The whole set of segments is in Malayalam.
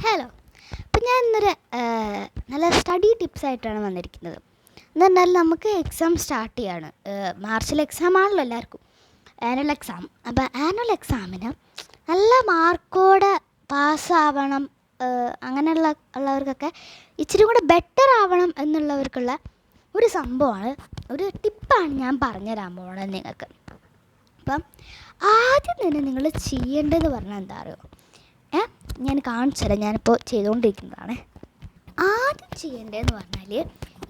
ഹലോ. അപ്പം ഞാൻ ഇന്നൊരു നല്ല സ്റ്റഡി ടിപ്സായിട്ടാണ് വന്നിരിക്കുന്നത്. എന്ന് പറഞ്ഞാൽ നമുക്ക് എക്സാം സ്റ്റാർട്ട് ചെയ്യാണ്. മാർച്ചിൽ എക്സാം ആണല്ലോ എല്ലാവർക്കും, ആനുവൽ എക്സാം. അപ്പോൾ ആനുവൽ എക്സാമിന് നല്ല മാർക്കോടെ പാസ്സാവണം, ഉള്ളവർക്കൊക്കെ ഇച്ചിരി കൂടെ ബെറ്റർ ആവണം എന്നുള്ളവർക്കുള്ള ഒരു സംഭവമാണ്, ഒരു ടിപ്പാണ് ഞാൻ പറഞ്ഞുതരാൻ പോകുന്നത് നിങ്ങൾക്ക്. അപ്പം ആദ്യം തന്നെ നിങ്ങൾ ചെയ്യേണ്ടതെന്ന് പറഞ്ഞാൽ എന്താ അറിയോ, ഞാൻ കാണിച്ചുതരാം. ഞാനിപ്പോൾ ചെയ്തുകൊണ്ടിരിക്കുന്നതാണ്. ആദ്യം ചെയ്യേണ്ടതെന്ന് പറഞ്ഞാൽ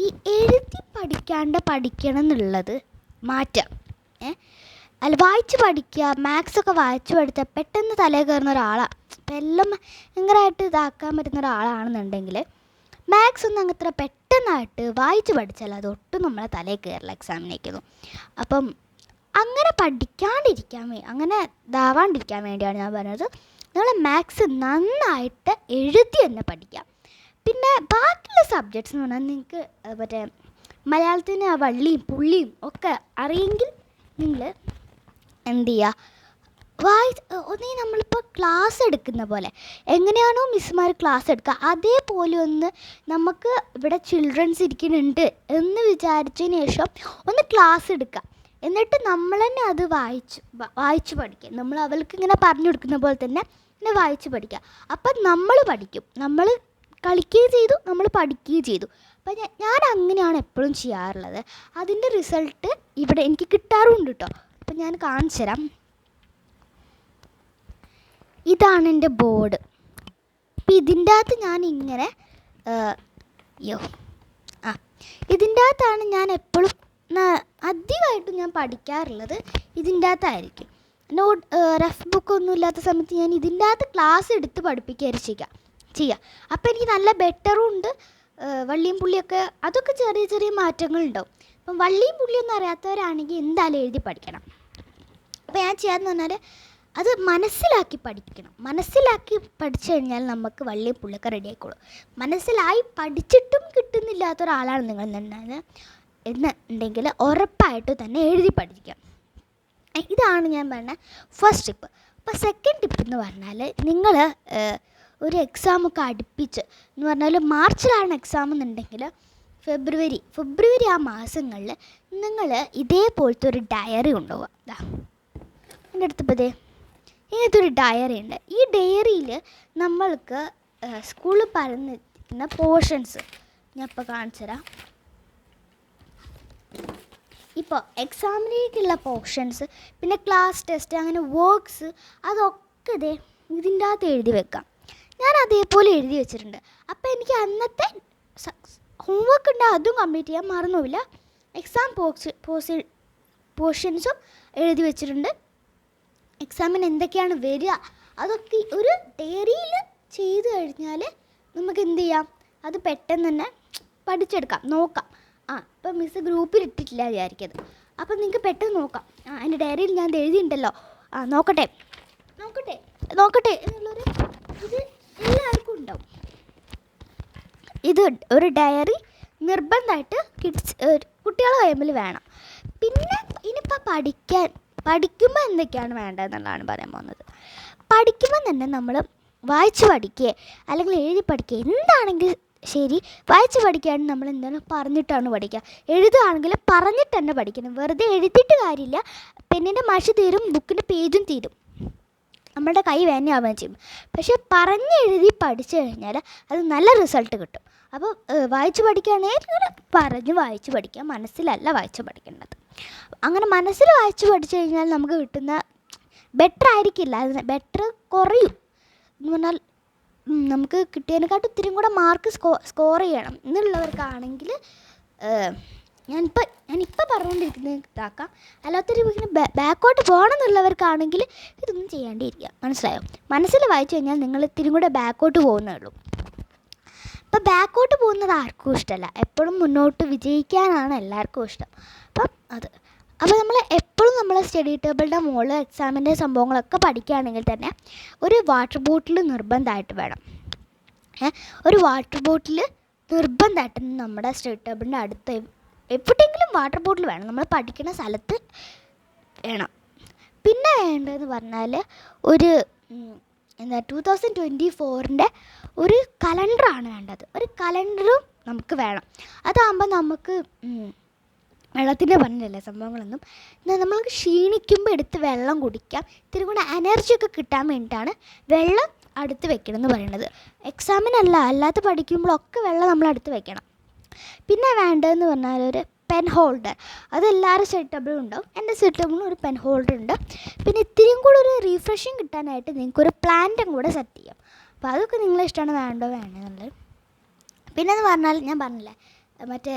ഈ എഴുതി പഠിക്കണം എന്നുള്ളത് മാറ്റാം. അല്ല, വായിച്ച് പഠിക്കുക. മാത്സൊക്കെ വായിച്ച് പഠിച്ചാൽ പെട്ടെന്ന് തലയിൽ കയറുന്ന ഒരാളാണ്. ഇപ്പം എല്ലാം ഭയങ്കരമായിട്ട് ഇതാക്കാൻ പറ്റുന്ന ഒരാളാണെന്നുണ്ടെങ്കിൽ മാത്സ് ഒന്നും അങ്ങത്ര പെട്ടെന്നായിട്ട് വായിച്ച് പഠിച്ചാൽ അതൊട്ടും നമ്മളെ തലയിൽ കയറില്ല എക്സാമിനേക്കുന്നു. അപ്പം അങ്ങനെ അങ്ങനെ ഇതാവാണ്ടിരിക്കാൻ വേണ്ടിയാണ് ഞാൻ പറഞ്ഞത്, നിങ്ങൾ മാത്സ് നന്നായിട്ട് എഴുതി തന്നെ പഠിക്കാം. പിന്നെ ബാക്കിയുള്ള സബ്ജക്ട്സ് എന്ന് പറഞ്ഞാൽ നിങ്ങൾക്ക് മറ്റേ മലയാളത്തിന് ആ വള്ളിയും പുള്ളിയും ഒക്കെ അറിയെങ്കിൽ നിങ്ങൾ എന്ത് ചെയ്യുക, ഒന്നീ നമ്മളിപ്പോൾ ക്ലാസ് എടുക്കുന്ന പോലെ എങ്ങനെയാണോ മിസ്സുമാർ ക്ലാസ് എടുക്കുക അതേപോലെ ഒന്ന് നമുക്ക് ഇവിടെ ചിൽഡ്രൻസ് ഇരിക്കുന്നുണ്ട് എന്ന് വിചാരിച്ചതിന് ശേഷം ഒന്ന് ക്ലാസ് എടുക്കുക. എന്നിട്ട് നമ്മൾ തന്നെ അത് വായിച്ച് പഠിക്കുക. നമ്മൾ അവർക്ക് ഇങ്ങനെ പറഞ്ഞു കൊടുക്കുന്ന പോലെ തന്നെ ഇങ്ങനെ വായിച്ച് പഠിക്കുക. അപ്പം നമ്മൾ പഠിക്കും, നമ്മൾ കളിക്കുകയും ചെയ്തു, നമ്മൾ പഠിക്കുകയും ചെയ്തു. അപ്പം ഞാൻ അങ്ങനെയാണ് എപ്പോഴും ചെയ്യാറുള്ളത്. അതിൻ്റെ റിസൾട്ട് ഇവിടെ എനിക്ക് കിട്ടാറുണ്ട് കേട്ടോ. അപ്പം ഞാൻ കാണിച്ചു തരാം. ഇതാണ് എൻ്റെ ബോർഡ്. അപ്പം ഇതിൻ്റെ അകത്ത് ഞാൻ ഇങ്ങനെ ഇതിൻ്റെ അകത്താണ് ഞാൻ എപ്പോഴും അധികമായിട്ടും ഞാൻ പഠിക്കാറുള്ളത്. ഇതിൻ്റെ അകത്തായിരിക്കും. റഫ് ബുക്കൊന്നും ഇല്ലാത്ത സമയത്ത് ഞാൻ ഇതിൻ്റെ അകത്ത് ക്ലാസ് എടുത്ത് പഠിപ്പിക്കുകയായിരിക്കും ചെയ്യുക. അപ്പോൾ എനിക്ക് നല്ല ബെറ്ററും ഉണ്ട്. വള്ളിയും പുള്ളിയൊക്കെ അതൊക്കെ ചെറിയ ചെറിയ മാറ്റങ്ങളുണ്ടാവും. അപ്പം വള്ളിയും പുള്ളിയൊന്നും അറിയാത്തവരാണെങ്കിൽ എന്തായാലും എഴുതി പഠിക്കണം. അപ്പോൾ ഞാൻ ചെയ്യാമെന്ന് പറഞ്ഞാൽ അത് മനസ്സിലാക്കി പഠിക്കണം. മനസ്സിലാക്കി പഠിച്ചു കഴിഞ്ഞാൽ നമുക്ക് വള്ളിയും പുള്ളിയൊക്കെ റെഡി ആയിക്കോളും. മനസ്സിലായി പഠിച്ചിട്ടും കിട്ടുന്നില്ലാത്ത ഒരാളാണ് നിങ്ങൾ എന്നുണ്ടെങ്കിൽ ഉറപ്പായിട്ടും തന്നെ എഴുതി പഠിക്കാം. ഇതാണ് ഞാൻ പറഞ്ഞ ഫസ്റ്റ് ടിപ്പ്. അപ്പോൾ സെക്കൻഡ് ടിപ്പ് എന്ന് പറഞ്ഞാൽ നിങ്ങൾ ഒരു എക്സാമൊക്കെ അടുപ്പിച്ച് എന്ന് പറഞ്ഞാൽ മാർച്ചിലാണ് എക്സാം എന്നുണ്ടെങ്കിൽ ഫെബ്രുവരി ആ മാസങ്ങളിൽ നിങ്ങൾ ഇതേപോലത്തെ ഒരു ഡയറി കൊണ്ടുപോവുക. എൻ്റെ അടുത്തിപ്പോൾ ഇങ്ങനത്തെ ഒരു ഡയറി ഉണ്ട്. ഈ ഡയറിയിൽ നമ്മൾക്ക് സ്കൂളിൽ പറയുന്ന പോർഷൻസ് ഞാൻ ഇപ്പോൾ കാണിച്ചു തരാം. ഇപ്പോൾ എക്സാമിനേക്കുള്ള പോർഷൻസ്, പിന്നെ ക്ലാസ് ടെസ്റ്റ്, അങ്ങനെ വർക്ക്സ്, അതൊക്കെ ഇതിൻ്റെ അകത്ത് എഴുതി വെക്കാം. ഞാൻ അതേപോലെ എഴുതി വെച്ചിട്ടുണ്ട്. അപ്പോൾ എനിക്ക് അന്നത്തെ ഹോംവർക്ക് ഉണ്ട്, അതും കംപ്ലീറ്റ് ചെയ്യാൻ മറന്നുമില്ല. എക്സാം പോർഷൻസും എഴുതി വെച്ചിട്ടുണ്ട്. എക്സാമിന് എന്തൊക്കെയാണ് വരിക അതൊക്കെ ഒരു ഡയറിയിൽ ചെയ്ത് കഴിഞ്ഞാൽ നമുക്ക് എന്ത് ചെയ്യാം, അത് പെട്ടെന്ന് തന്നെ പഠിച്ചെടുക്കാം, നോക്കാം. ഇപ്പം മിസ്സ് ഗ്രൂപ്പിൽ ഇട്ടിട്ടില്ല വിചാരിക്കരുത്. അപ്പം നിങ്ങൾക്ക് പെട്ടെന്ന് നോക്കാം. എൻ്റെ ഡയറിയിൽ ഞാൻ എഴുതിയിട്ടുണ്ടല്ലോ, നോക്കട്ടെ എന്നുള്ളൊരു ഇത് എല്ലാവർക്കും ഉണ്ടാവും. ഇത് ഒരു ഡയറി നിർബന്ധമായിട്ട് കുട്ടികളെ കൈമ്പിൽ വേണം. പിന്നെ ഇനിയിപ്പോൾ പഠിക്കുമ്പോൾ എന്തൊക്കെയാണ് വേണ്ടതെന്നുള്ളതാണ് പറയാൻ പോകുന്നത്. പഠിക്കുമ്പോൾ തന്നെ നമ്മൾ വായിച്ച് പഠിക്കുക അല്ലെങ്കിൽ എഴുതി പഠിക്കുക, എന്താണെങ്കിൽ ശരി. വായിച്ച് പഠിക്കുകയാണെങ്കിൽ നമ്മൾ എന്താണ് പറഞ്ഞിട്ടാണ് പഠിക്കുക, എഴുതുകയാണെങ്കിൽ പറഞ്ഞിട്ട് തന്നെ പഠിക്കണം. വെറുതെ എഴുതിയിട്ട് കാര്യമില്ല. പെന്നിൻ്റെ മഷി തീരും, ബുക്കിൻ്റെ പേജും തീരും, നമ്മുടെ കൈ വേനയാവുകയും ചെയ്യും. പക്ഷേ എഴുതി പഠിച്ചു കഴിഞ്ഞാൽ അത് നല്ല റിസൾട്ട് കിട്ടും. അപ്പോൾ വായിച്ച് പഠിക്കുകയാണെങ്കിൽ വായിച്ച് പഠിക്കുക, മനസ്സിലല്ല വായിച്ച് പഠിക്കേണ്ടത്. അങ്ങനെ മനസ്സിൽ വായിച്ച് പഠിച്ചു കഴിഞ്ഞാൽ നമുക്ക് കിട്ടുന്ന ബെറ്റർ ആയിരിക്കില്ല, അതിന് ബെറ്റർ കുറയും. എന്ന് പറഞ്ഞാൽ നമുക്ക് കിട്ടിയതിനെക്കാട്ടും ഇത്തിരി കൂടെ മാർക്ക് സ്കോർ ചെയ്യണം എന്നുള്ളവർക്കാണെങ്കിൽ ഞാനിപ്പോൾ പറഞ്ഞുകൊണ്ടിരിക്കുന്നത് ഇതാക്കാം. അല്ലാത്തൊരു ഇങ്ങനെ ബാക്കോട്ട് പോകണം എന്നുള്ളവർക്കാണെങ്കിൽ ഇതൊന്നും ചെയ്യാണ്ടിരിക്കുക. മനസ്സിലായോ? മനസ്സിൽ വായിച്ചു കഴിഞ്ഞാൽ നിങ്ങൾ ഇത്തിരി കൂടെ ബാക്കോട്ട് പോകുന്നേ ഉള്ളൂ. അപ്പോൾ ബാക്കോട്ട് പോകുന്നത് ആർക്കും ഇഷ്ടമല്ല. എപ്പോഴും മുന്നോട്ട് വിജയിക്കാനാണ് എല്ലാവർക്കും ഇഷ്ടം. അപ്പോൾ നമ്മൾ എപ്പോഴും നമ്മളെ സ്റ്റഡി ടേബിളിൻ്റെ മുകളിൽ എക്സാമിൻ്റെ സംഭവങ്ങളൊക്കെ പഠിക്കുകയാണെങ്കിൽ തന്നെ ഒരു വാട്ടർ ബോട്ടിൽ നിർബന്ധമായിട്ട് വേണം. ഒരു വാട്ടർ ബോട്ടിൽ നിർബന്ധമായിട്ട് നമ്മുടെ സ്റ്റഡി ടേബിളിൻ്റെ അടുത്ത് എവിടെയെങ്കിലും വാട്ടർ ബോട്ടിൽ വേണം, നമ്മൾ പഠിക്കുന്ന സ്ഥലത്ത് വേണം. പിന്നെ വേണ്ടതെന്ന് പറഞ്ഞാൽ ഒരു എന്താ 2024 ഒരു കലണ്ടറാണ് വേണ്ടത്. ഒരു കലണ്ടറും നമുക്ക് വേണം. അതാകുമ്പോൾ നമുക്ക് വെള്ളത്തിൻ്റെ പണിയല്ലേ സംഭവങ്ങളൊന്നും. എന്നാൽ നമ്മൾക്ക് ക്ഷീണിക്കുമ്പോൾ എടുത്ത് വെള്ളം കുടിക്കാം. ഇത്തിരി കൂടെ എനർജിയൊക്കെ കിട്ടാൻ വേണ്ടിയിട്ടാണ് വെള്ളം അടുത്ത് വെക്കണം എന്ന് പറയുന്നത്. എക്സാമിനല്ല, അല്ലാത്ത പഠിക്കുമ്പോഴൊക്കെ വെള്ളം നമ്മൾ അടുത്ത് വെക്കണം. പിന്നെ വേണ്ടതെന്ന് പറഞ്ഞാൽ ഒരു പെൻ ഹോൾഡർ. അതെല്ലാവരും സെറ്റ് ടേബിളും ഉണ്ടാവും. എൻ്റെ സെറ്റ് ടേബിളിലും ഒരു പെൻ ഹോൾഡർ ഉണ്ട്. പിന്നെ ഇത്തിരിയും കൂടെ ഒരു റീഫ്രഷിങ് കിട്ടാനായിട്ട് നിങ്ങൾക്കൊരു പ്ലാന്റും കൂടെ സെറ്റ് ചെയ്യാം. അപ്പോൾ അതൊക്കെ നിങ്ങളെ ഇഷ്ടമാണ്, വേണമെന്നുള്ളത്. പിന്നെയെന്ന് പറഞ്ഞാൽ ഞാൻ പറഞ്ഞില്ലേ മറ്റേ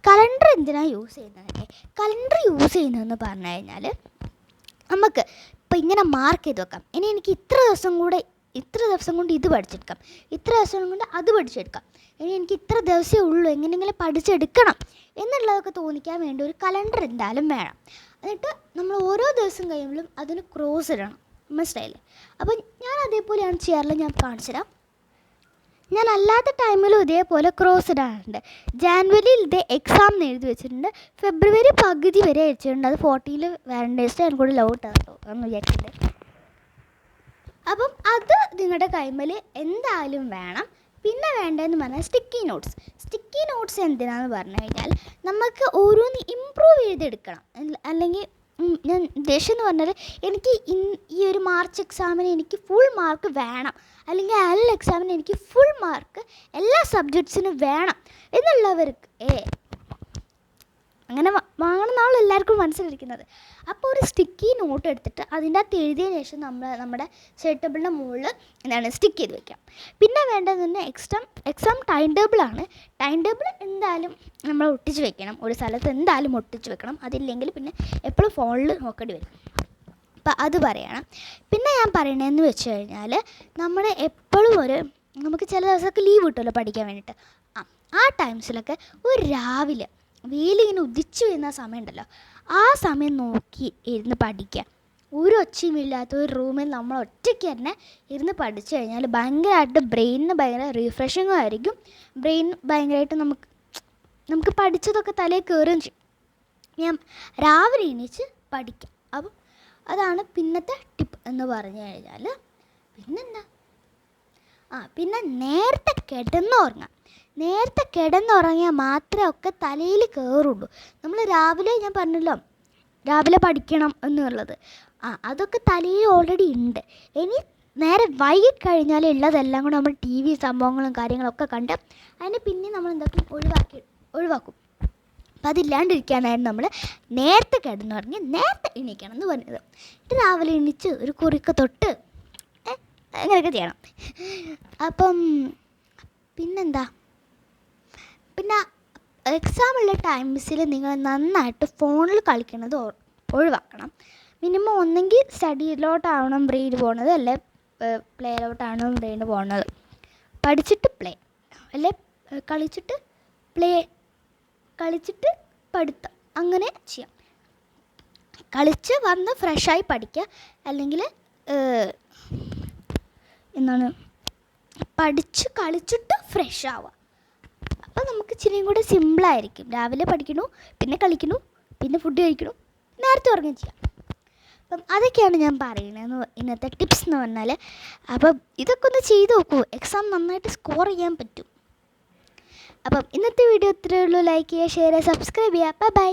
കലണ്ടർ എന്തിനാണ് യൂസ് ചെയ്യുന്നത്? കലണ്ടർ യൂസ് ചെയ്യുന്നതെന്ന് പറഞ്ഞു കഴിഞ്ഞാൽ നമുക്ക് ഇപ്പോൾ ഇങ്ങനെ മാർക്ക് ചെയ്ത് വെക്കാം. ഇനി എനിക്ക് ഇത്ര ദിവസം കൊണ്ട് ഇത് പഠിച്ചെടുക്കാം, ഇത്ര ദിവസം കൊണ്ട് അത് പഠിച്ചെടുക്കാം, ഇനി എനിക്ക് ഇത്ര ദിവസമേ ഉള്ളൂ, എങ്ങനെയെങ്കിലും പഠിച്ചെടുക്കണം എന്നുള്ളതൊക്കെ തോന്നിക്കാൻ വേണ്ടി ഒരു കലണ്ടർ എന്തായാലും വേണം. എന്നിട്ട് നമ്മൾ ഓരോ ദിവസം കഴിയുമ്പോഴും അതിന് ക്രോസ് ഇടണം, മനസ്സിലായില്ലേ? അപ്പോൾ ഞാൻ അതേപോലെയാണ് ചെയ്യാറുള്ളത്. ഞാൻ കാണിച്ചു തരാം. ഞാൻ അല്ലാത്ത ടൈമിലും ഇതേപോലെ ക്രോസ് ഇടാറുണ്ട്. ജാനുവരിയിൽ ഇതേ എക്സാം എഴുതി വെച്ചിട്ടുണ്ട്. ഫെബ്രുവരി പകുതി വരെ അയച്ചിട്ടുണ്ട്. അത് 40 വാലൻറ്റൈൻസ് ഡേ എനിക്ക് കൂടെ ലവ് ഇട്ടാട്ടോ എന്ന് വിചാരിച്ചിട്ടുണ്ട്. അപ്പം അത് നിങ്ങളുടെ കൈമൽ എന്തായാലും വേണം. പിന്നെ വേണ്ടതെന്ന് പറഞ്ഞാൽ സ്റ്റിക്കി നോട്ട്സ് എന്തിനാണെന്ന് പറഞ്ഞു കഴിഞ്ഞാൽ നമുക്ക് ഓരോന്ന് ഇമ്പ്രൂവ് ചെയ്തെടുക്കണം. അല്ലെങ്കിൽ ഞാൻ ഉദ്ദേശം എന്ന് പറഞ്ഞാൽ എനിക്ക് ഈ ഒരു മാർച്ച് എക്സാമിന് എനിക്ക് ഫുൾ മാർക്ക് വേണം, അല്ലെങ്കിൽ എല്ലാ എക്സാമിന് എനിക്ക് ഫുൾ മാർക്ക് എല്ലാ സബ്ജക്ട്സിനും വേണം എന്നുള്ളവർക്ക് അങ്ങനെ വാങ്ങണമെന്നാണല്ലോ എല്ലാവർക്കും മനസ്സിലിരിക്കുന്നത്. അപ്പോൾ ഒരു സ്റ്റിക്കി നോട്ട് എടുത്തിട്ട് അതിൻ്റെ അകത്ത് എഴുതിയതിന് ശേഷം നമ്മുടെ സെറ്റ് ടേബിളിൻ്റെ മുകളിൽ സ്റ്റിക്ക് ചെയ്ത് വെക്കാം. പിന്നെ വേണ്ടത് തന്നെ എക്സാം ടൈം ടേബിളാണ്. ടൈം ടേബിൾ എന്തായാലും നമ്മൾ ഒട്ടിച്ച് വെക്കണം, ഒരു സ്ഥലത്ത് എന്തായാലും ഒട്ടിച്ച് വെക്കണം. അതില്ലെങ്കിൽ പിന്നെ എപ്പോഴും ഫോണിൽ നോക്കേണ്ടി വരും. അപ്പോൾ അത് പറയണം. പിന്നെ ഞാൻ പറയണതെന്ന് വെച്ച് കഴിഞ്ഞാൽ നമ്മൾ എപ്പോഴും നമുക്ക് ചില ദിവസമൊക്കെ ലീവ് കിട്ടുമല്ലോ പഠിക്കാൻ വേണ്ടിയിട്ട്. ആ ടൈംസിലൊക്കെ ഒരു രാവിലെ വെയിലിങ്ങനെ ഉദിച്ചു വരുന്ന സമയം ഉണ്ടല്ലോ, ആ സമയം നോക്കി ഇരുന്ന് പഠിക്കുക. ഒരു ഒച്ചയും ഇല്ലാത്ത ഒരു റൂമിൽ നമ്മൾ ഒറ്റയ്ക്ക് തന്നെ ഇരുന്ന് പഠിച്ചു കഴിഞ്ഞാൽ ഭയങ്കരമായിട്ട് ബ്രെയിനിന് ഭയങ്കര റീഫ്രഷിങ്ങും ആയിരിക്കും. ബ്രെയിൻ ഭയങ്കരമായിട്ട് നമുക്ക് പഠിച്ചതൊക്കെ തലയിൽ കയറുകയും ചെയ്യും. ഞാൻ രാവിലെ എണീച്ച് പഠിക്കാം. അപ്പം അതാണ് പിന്നത്തെ ടിപ്പ് എന്ന് പറഞ്ഞു കഴിഞ്ഞാൽ. പിന്നെന്താ, പിന്നെ നേരത്തെ കിടന്നുറങ്ങിയാൽ മാത്രമേ ഒക്കെ തലയിൽ കയറുള്ളൂ. നമ്മൾ രാവിലെ ഞാൻ പറഞ്ഞല്ലോ രാവിലെ പഠിക്കണം എന്നുള്ളത്, അതൊക്കെ തലയിൽ ഓൾറെഡി ഉണ്ട്. ഇനി നേരെ വൈകിട്ട് കഴിഞ്ഞാൽ ഉള്ളതെല്ലാം കൂടെ നമ്മൾ TV സംഭവങ്ങളും കാര്യങ്ങളൊക്കെ കണ്ട് അതിനെ പിന്നെ നമ്മൾ എന്താക്കും ഒഴിവാക്കും. അപ്പം അതില്ലാണ്ടിരിക്കാനായിരുന്നു നമ്മൾ നേരത്തെ കിടന്നുറങ്ങി നേരത്തെ എണീക്കണം എന്ന് പറഞ്ഞത്. രാവിലെ എണീച്ച് ഒരു കുറിക്ക് തൊട്ട് അങ്ങനെയൊക്കെ ചെയ്യണം. അപ്പം പിന്നെന്താ, പിന്നെ എക്സാമുള്ള ടൈംസിൽ നിങ്ങൾ നന്നായിട്ട് ഫോണിൽ കളിക്കുന്നത് ഒഴിവാക്കണം. മിനിമം ഒന്നെങ്കിൽ സ്റ്റഡിയിലോട്ടാവണം ബ്രെയിൻ പോകുന്നത്, അല്ലെ പ്ലേയിലോട്ടാണ് ബ്രെയിൻ പോകുന്നത്. പഠിച്ചിട്ട് പ്ലേ, അല്ലെ കളിച്ചിട്ട് പ്ലേ, കളിച്ചിട്ട് പഠിത്തം, അങ്ങനെ ചെയ്യാം. കളിച്ച് വന്ന് ഫ്രഷായി പഠിക്കുക, അല്ലെങ്കിൽ കളിച്ചിട്ട് ഫ്രഷ് ആവുക. അപ്പോൾ നമുക്ക് ഇച്ചിരിയും കൂടെ സിമ്പിളായിരിക്കും. രാവിലെ പഠിക്കണു, പിന്നെ കളിക്കണു, പിന്നെ ഫുഡ് കഴിക്കണു, നേരത്തെ ഉറങ്ങുകയും ചെയ്യാം. അപ്പം അതൊക്കെയാണ് ഞാൻ പറയുന്നത് ഇന്നത്തെ ടിപ്സ് എന്ന് പറഞ്ഞാൽ. അപ്പം ഇതൊക്കെ ഒന്ന് ചെയ്ത് നോക്കൂ, എക്സാം നന്നായിട്ട് സ്കോർ ചെയ്യാൻ പറ്റും. അപ്പം ഇന്നത്തെ വീഡിയോ ഇത്രയേ ഉള്ളൂ. ലൈക്ക് ചെയ്യുക, ഷെയർ ചെയ്യുക, സബ്സ്ക്രൈബ് ചെയ്യുക. ബൈ.